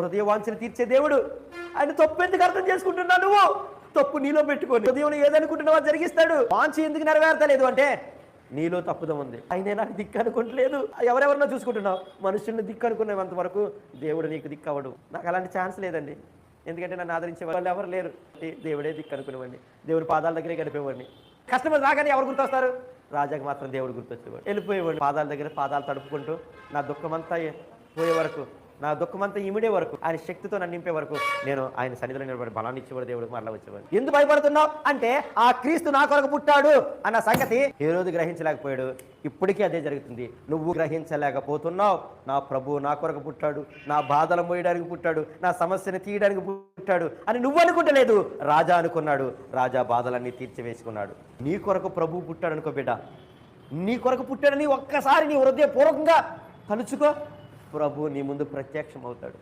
హృదయ వాంఛలు తీర్చే దేవుడు. ఆయన తప్పు ఎందుకు అర్థం చేసుకుంటున్నావు నువ్వు? తప్పు నీలో పెట్టుకొని హృదయంలో ఏదనుకుంటున్నావో జరిగిస్తాడు. వాంఛ ఎందుకు నెరవేర్తలేదు అంటే నీలో తప్పుదం ఉంది. ఆయనే నాకు దిక్కు అనుకోవట్లేదు. ఎవరెవరినో చూసుకుంటున్నావు. మనుషుల్ని దిక్కు అనుకునేంత వరకు దేవుడు నీకు దిక్కు అవ్వడు. నాకు అలాంటి ఛాన్స్ లేదండి. ఎందుకంటే నన్ను ఆదరించే వాళ్ళు ఎవరు లేరు. దేవుడే దిక్కు అనుకునేవాడిని. దేవుడి పాదాల దగ్గరే గడిపేవాడిని. కస్టమర్ రాగానే ఎవరు గుర్తొస్తారు? రాజాకి మాత్రం దేవుడు గుర్తొచ్చేవాడు. వెళ్ళిపోయేవాడు పాదాల దగ్గర పాదాలు తడుపుకుంటూ నా దుఃఖమంతా పోయే వరకు, నా దుఃఖమంతా ఇమిడే వరకు, ఆయన శక్తితో నన్ను నింపే వరకు నేను ఆయన సన్నిధిలో నిలబడి బలాన్ని ఇచ్చేవాడు. దేవుడికి మరలా వచ్చేవాడు. ఎందుకు భయపడుతున్నావు అంటే ఆ క్రీస్తు నా కొరకు పుట్టాడు అన్న సంగతి హేరోదు గ్రహించలేకపోయాడు. ఇప్పటికీ అదే జరుగుతుంది. నువ్వు గ్రహించలేకపోతున్నావు. నా ప్రభువు నా కొరకు పుట్టాడు, నా బాధలు మోయడానికి పుట్టాడు, నా సమస్యను తీయడానికి పుట్టాడు అని నువ్వు అనుకుంటలేదు. రాజా అనుకున్నాడు. రాజా బాధలన్నీ తీర్చివేసుకున్నాడు. నీ కొరకు ప్రభువు పుట్టాడు అనుకో బిడ్డ. నీ కొరకు పుట్టాడని ఒక్కసారి నీ హృదయపూర్వకంగా తలుచుకో. ప్రభు నీ ముందు ప్రత్యక్షం అవుతాడు.